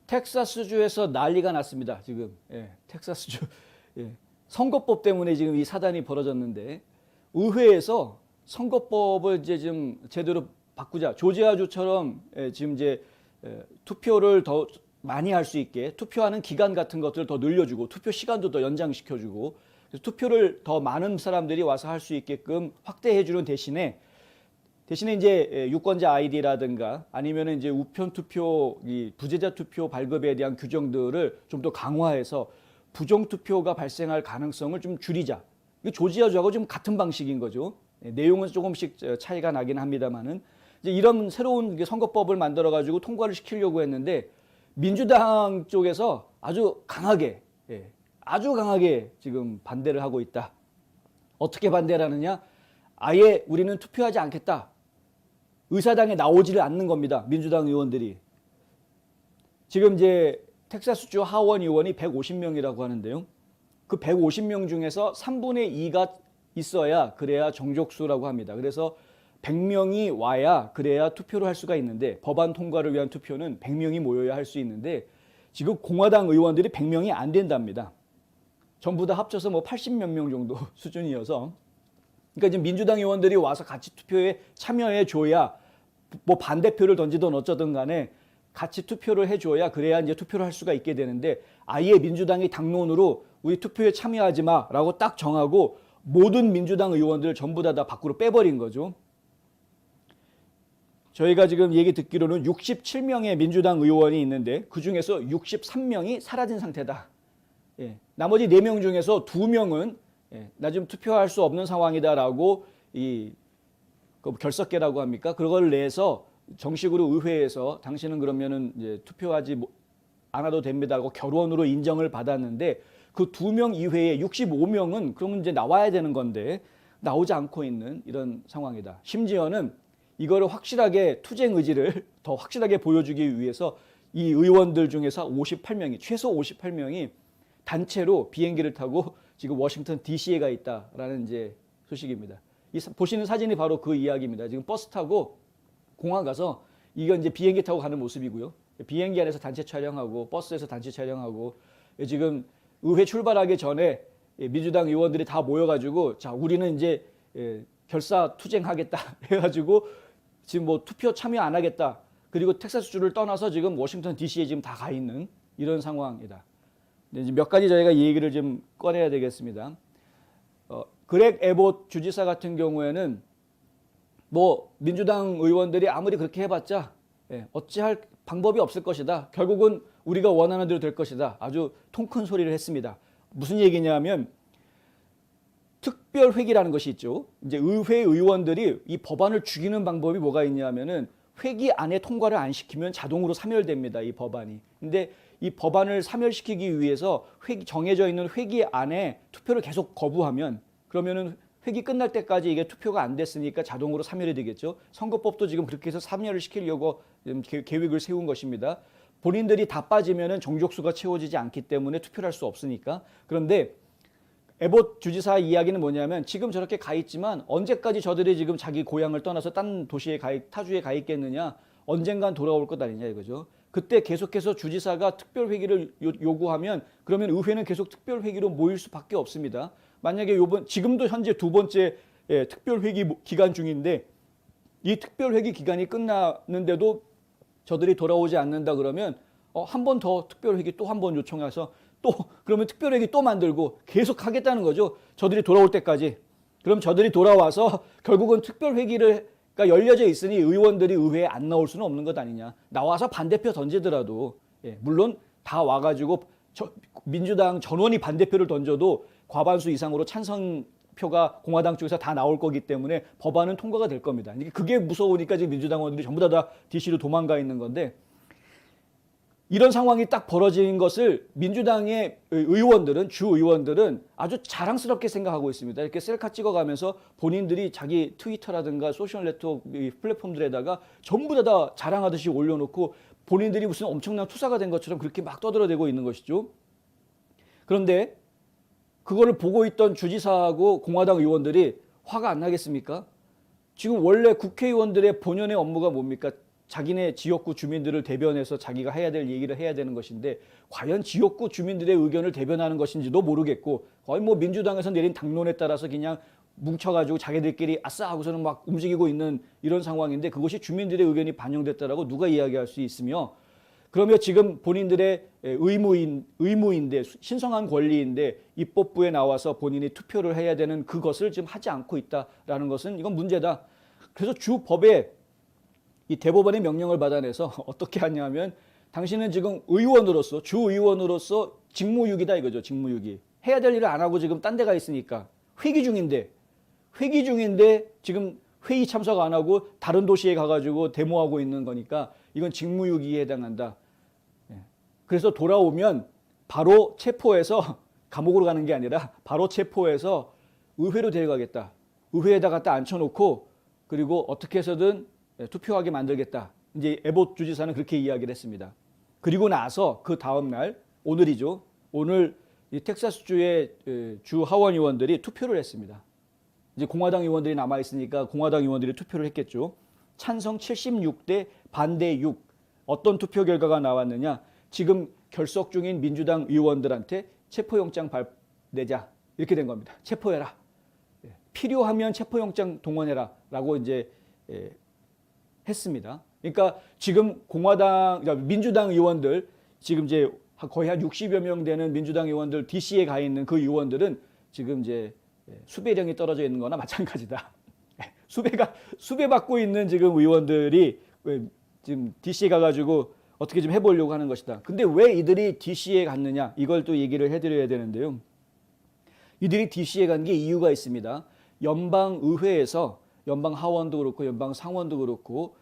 텍사스주에서 난리가 났습니다. 지금 텍사스주 선거법 때문에 지금 이 사단이 벌어졌는데 의회에서 선거법을 이제 좀 제대로 바꾸자. 조지아주처럼 지금 이제 투표를 더 많이 할 수 있게 투표하는 기간 같은 것들을 더 늘려주고 투표 시간도 더 연장시켜주고 그래서 투표를 더 많은 사람들이 와서 할 수 있게끔 확대해주는 대신에 이제 유권자 아이디라든가 아니면은 이제 우편 투표, 이 부재자 투표 발급에 대한 규정들을 좀 더 강화해서 부정 투표가 발생할 가능성을 좀 줄이자. 이게 조지아주하고 좀 같은 방식인 거죠. 내용은 조금씩 차이가 나긴 합니다만은 이제 이런 새로운 선거법을 만들어 가지고 통과를 시키려고 했는데 민주당 쪽에서 아주 강하게 지금 반대를 하고 있다. 어떻게 반대를 하느냐? 아예 우리는 투표하지 않겠다. 의사당에 나오지를 않는 겁니다. 민주당 의원들이. 지금 이제 텍사스주 하원 의원이 150명이라고 하는데요. 그 150명 중에서 3분의 2가 있어야 그래야 정족수라고 합니다. 그래서 100명이 와야 그래야 투표를 할 수가 있는데 법안 통과를 위한 투표는 100명이 모여야 할 수 있는데 지금 공화당 의원들이 100명이 안 된답니다. 전부 다 합쳐서 뭐 80몇 명 정도 수준이어서 그러니까 지금 민주당 의원들이 와서 같이 투표에 참여해 줘야 뭐 반대표를 던지든 어쩌든 간에 같이 투표를 해줘야 그래야 이제 투표를 할 수가 있게 되는데 아예 민주당이 당론으로 우리 투표에 참여하지 마라고 딱 정하고 모든 민주당 의원들 전부 다 밖으로 빼버린 거죠. 저희가 지금 얘기 듣기로는 67명의 민주당 의원이 있는데 그중에서 63명이 사라진 상태다. 나머지 4명 중에서 2명은 나 지금 투표할 수 없는 상황이다라고 그 결석계라고 합니까? 그걸 내서 정식으로 의회에서 당신은 그러면은 이제 투표하지 않아도 됩니다라고 결원으로 인정을 받았는데 그 2명 이외에 65명은 그러면 이제 나와야 되는 건데 나오지 않고 있는 이런 상황이다. 심지어는 이거를 확실하게 투쟁 의지를 더 확실하게 보여주기 위해서 이 의원들 중에서 58명이 최소 58명이 단체로 비행기를 타고 지금 워싱턴 DC에 가 있다라는 이제 소식입니다. 이 보시는 사진이 바로 그 이야기입니다. 지금 버스 타고 공항 가서 이건 이제 비행기 타고 가는 모습이고요. 비행기 안에서 단체 촬영하고 버스에서 단체 촬영하고 지금 의회 출발하기 전에 민주당 의원들이 다 모여가지고 자 우리는 이제 결사 투쟁하겠다 해가지고 지금 뭐 투표 참여 안 하겠다. 그리고 텍사스주를 떠나서 지금 워싱턴 DC에 지금 다 가 있는 이런 상황이다. 이제 몇 가지 저희가 이 얘기를 좀 꺼내야 되겠습니다. 그렉 에봇 주지사 같은 경우에는 뭐 민주당 의원들이 아무리 그렇게 해봤자 어찌할 방법이 없을 것이다. 결국은 우리가 원하는 대로 될 것이다. 아주 통 큰 소리를 했습니다. 무슨 얘기냐면 특별회기라는 것이 있죠. 이제 의회 의원들이 이 법안을 죽이는 방법이 뭐가 있냐면은 회기 안에 통과를 안 시키면 자동으로 사멸됩니다. 이 법안이. 근데 이 법안을 사멸시키기 위해서 정해져 있는 회기 안에 투표를 계속 거부하면 그러면은 회기 끝날 때까지 이게 투표가 안 됐으니까 자동으로 사멸이 되겠죠. 선거법도 지금 그렇게 해서 사멸을 시키려고 계획을 세운 것입니다. 본인들이 다 빠지면은 정족수가 채워지지 않기 때문에 투표를 할 수 없으니까. 그런데 에봇 주지사 이야기는 뭐냐면 지금 저렇게 가 있지만 언제까지 저들이 지금 자기 고향을 떠나서 딴 도시에 타주에 가 있겠느냐. 언젠간 돌아올 것 아니냐 이거죠. 그때 계속해서 주지사가 특별회기를 요구하면 그러면 의회는 계속 특별회기로 모일 수밖에 없습니다. 만약에 지금도 현재 2번째 특별회기 기간 중인데 이 특별회기 기간이 끝났는데도 저들이 돌아오지 않는다 그러면 한 번 더 특별회기 또 한 번 요청해서 또 그러면 특별회기 또 만들고 계속 하겠다는 거죠. 저들이 돌아올 때까지. 그럼 저들이 돌아와서 결국은 특별회기가 열려져 있으니 의원들이 의회에 안 나올 수는 없는 것 아니냐. 나와서 반대표 던지더라도 물론 다 와가지고 민주당 전원이 반대표를 던져도 과반수 이상으로 찬성표가 공화당 쪽에서 다 나올 거기 때문에 법안은 통과가 될 겁니다. 그게 무서우니까 지금 민주당 의원들이 전부 다 DC로 도망가 있는 건데 이런 상황이 딱 벌어진 것을 민주당의 의원들은 주 의원들은 아주 자랑스럽게 생각하고 있습니다. 이렇게 셀카 찍어가면서 본인들이 자기 트위터라든가 소셜 네트워크 플랫폼들에다가 전부 다 자랑하듯이 올려놓고 본인들이 무슨 엄청난 투사가 된 것처럼 그렇게 막 떠들어대고 있는 것이죠. 그런데 그거를 보고 있던 주지사하고 공화당 의원들이 화가 안 나겠습니까? 지금 원래 국회의원들의 본연의 업무가 뭡니까? 자기네 지역구 주민들을 대변해서 자기가 해야 될 얘기를 해야 되는 것인데 과연 지역구 주민들의 의견을 대변하는 것인지도 모르겠고 거의 뭐 민주당에서 내린 당론에 따라서 그냥 뭉쳐가지고 자기들끼리 아싸 하고서는 막 움직이고 있는 이런 상황인데 그것이 주민들의 의견이 반영됐다라고 누가 이야기할 수 있으며 그러면 지금 본인들의 의무인데 신성한 권리인데 입법부에 나와서 본인이 투표를 해야 되는 그것을 지금 하지 않고 있다라는 것은 이건 문제다. 그래서 주법에 이 대법원의 명령을 받아내서 어떻게 하냐면 당신은 지금 의원으로서 주의원으로서 직무유기다 이거죠. 직무유기. 해야 될 일을 안 하고 지금 딴 데 가 있으니까 회기 중인데 지금 회의 참석 안 하고 다른 도시에 가가지고 데모하고 있는 거니까 이건 직무유기에 해당한다. 그래서 돌아오면 바로 체포해서 감옥으로 가는 게 아니라 바로 체포해서 의회로 데려가겠다. 의회에다 갖다 앉혀놓고 그리고 어떻게 해서든 투표하게 만들겠다. 이제 에봇 주지사는 그렇게 이야기를 했습니다. 그리고 나서 그 다음 날 오늘이죠. 오늘 이 텍사스주의 주 하원 의원들이 투표를 했습니다. 이제 공화당 의원들이 남아 있으니까 공화당 의원들이 투표를 했겠죠. 찬성 76대 반대 6. 어떤 결과가 나왔느냐? 지금 결석 중인 민주당 의원들한테 체포영장 내자 이렇게 된 겁니다. 체포해라. 필요하면 체포영장 동원해라 라고 이제 했습니다. 그러니까 지금 민주당 의원들 지금 이제 거의 한 60여 명 되는 민주당 의원들 DC에 가 있는 그 의원들은 지금 이제 수배령이 떨어져 있는 거나 마찬가지다. 수배 받고 있는 지금 의원들이 지금 DC에 가가지고 어떻게 좀 해보려고 하는 것이다. 근데 왜 이들이 DC에 갔느냐? 이걸 또 얘기를 해드려야 되는데요. 이들이 DC에 간 게 이유가 있습니다. 연방의회에서 연방 하원도 그렇고 연방 상원도 그렇고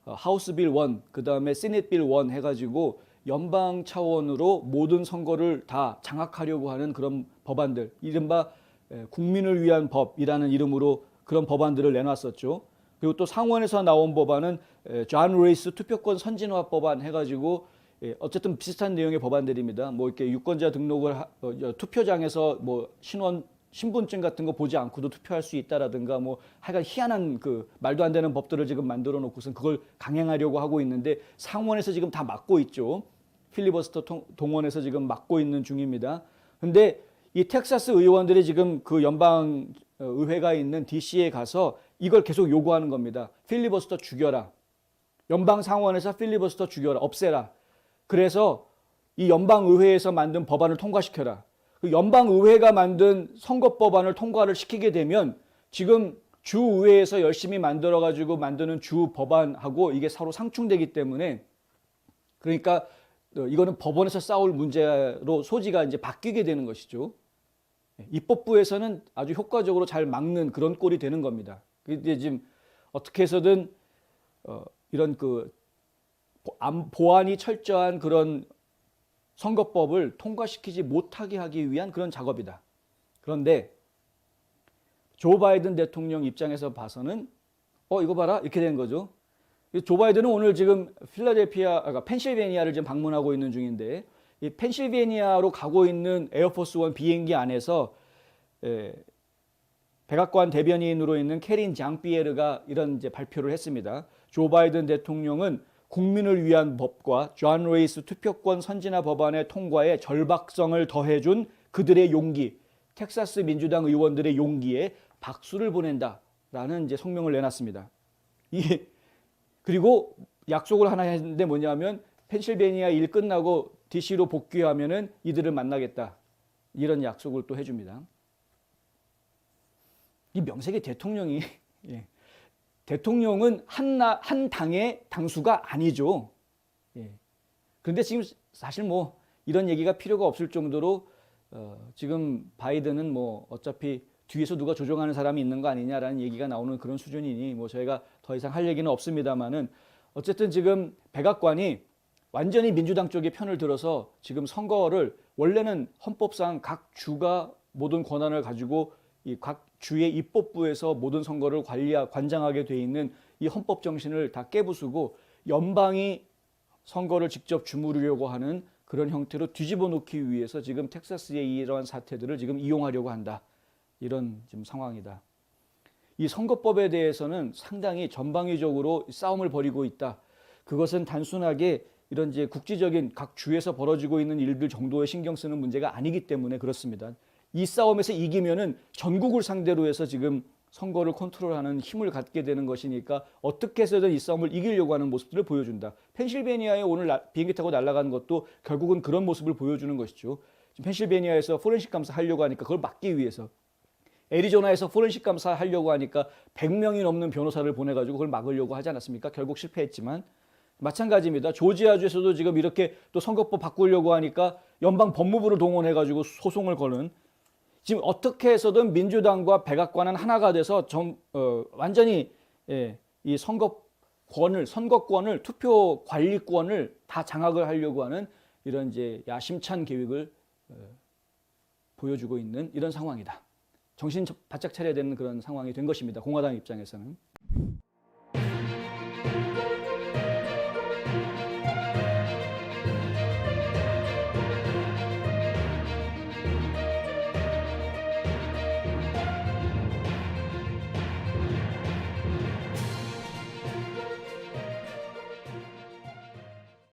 하우스 빌 1, 그 다음에 시넷 빌 1 해가지고 연방 차원으로 모든 선거를 다 장악하려고 하는 그런 법안들, 이른바 국민을 위한 법이라는 이름으로 그런 법안들을 내놨었죠. 그리고 또 상원에서 나온 법안은 존 레이스 투표권 선진화 법안 해가지고 어쨌든 비슷한 내용의 법안들입니다. 뭐 이렇게 유권자 등록을 투표장에서 뭐 신분증 같은 거 보지 않고도 투표할 수 있다라든가 뭐 하여간 희한한 그 말도 안 되는 법들을 지금 만들어 놓고선 그걸 강행하려고 하고 있는데 상원에서 지금 다 막고 있죠. 필리버스터 동원해서 지금 막고 있는 중입니다. 근데 이 텍사스 의원들이 지금 그 연방 의회가 있는 DC에 가서 이걸 계속 요구하는 겁니다. 필리버스터 죽여라. 연방 상원에서 필리버스터 죽여라. 없애라. 그래서 이 연방 의회에서 만든 법안을 통과시켜라. 그 연방 의회가 만든 선거법안을 통과를 시키게 되면 지금 주의회에서 열심히 만들어 가지고 만드는 주 법안하고 이게 서로 상충되기 때문에 그러니까 이거는 법원에서 싸울 문제로 소지가 이제 바뀌게 되는 것이죠. 입법부에서는 아주 효과적으로 잘 막는 그런 꼴이 되는 겁니다. 이제 지금 어떻게 해서든 이런 그 보안이 철저한 그런 선거법을 통과시키지 못하게 하기 위한 그런 작업이다. 그런데 조 바이든 대통령 입장에서 봐서는 이거 봐라 이렇게 된 거죠. 조 바이든은 오늘 지금 펜실베니아를 지금 방문하고 있는 중인데 이 펜실베니아로 가고 있는 에어포스 원 비행기 안에서 백악관 대변인으로 있는 캐린 장피에르가 이런 이제 발표를 했습니다. 조 바이든 대통령은 국민을 위한 법과 존 레이스 투표권 선진화 법안의 통과에 절박성을 더해준 그들의 용기, 텍사스 민주당 의원들의 용기에 박수를 보낸다라는 이제 성명을 내놨습니다. 그리고 약속을 하나 했는데 뭐냐면 펜실베니아 일 끝나고 DC로 복귀하면은 이들을 만나겠다. 이런 약속을 또 해줍니다. 이 명색의 대통령이 대통령은 한 당의 당수가 아니죠. 그런데 지금 사실 뭐 이런 얘기가 필요가 없을 정도로 지금 바이든은 뭐 어차피 뒤에서 누가 조종하는 사람이 있는 거 아니냐라는 얘기가 나오는 그런 수준이니 뭐 저희가 더 이상 할 얘기는 없습니다만은 어쨌든 지금 백악관이 완전히 민주당 쪽의 편을 들어서 지금 선거를 원래는 헌법상 각 주가 모든 권한을 가지고 이 각 주의 입법부에서 모든 선거를 관장하게 돼 있는 이 헌법 정신을 다 깨부수고 연방이 선거를 직접 주무르려고 하는 그런 형태로 뒤집어 놓기 위해서 지금 텍사스의 이러한 사태들을 지금 이용하려고 한다. 이런 지금 상황이다. 이 선거법에 대해서는 상당히 전방위적으로 싸움을 벌이고 있다. 그것은 단순하게 이런 이제 국지적인 각 주에서 벌어지고 있는 일들 정도에 신경 쓰는 문제가 아니기 때문에 그렇습니다. 이 싸움에서 이기면은 전국을 상대로 해서 지금 선거를 컨트롤하는 힘을 갖게 되는 것이니까 어떻게 해서든 이 싸움을 이기려고 하는 모습들을 보여준다. 펜실베니아에 오늘 비행기 타고 날아가는 것도 결국은 그런 모습을 보여주는 것이죠. 지금 펜실베니아에서 포렌식 감사 하려고 하니까 그걸 막기 위해서, 애리조나에서 포렌식 감사 하려고 하니까 100명이 넘는 변호사를 보내가지고 그걸 막으려고 하지 않았습니까? 결국 실패했지만 마찬가지입니다. 조지아주에서도 지금 이렇게 또 선거법 바꾸려고 하니까 연방 법무부를 동원해가지고 소송을 거는, 지금 어떻게 해서든 민주당과 백악관은 하나가 돼서 완전히 이 선거권을 투표 관리권을 다 장악을 하려고 하는 이런 이제 야심찬 계획을 보여주고 있는 이런 상황이다. 정신 바짝 차려야 되는 그런 상황이 된 것입니다. 공화당 입장에서는.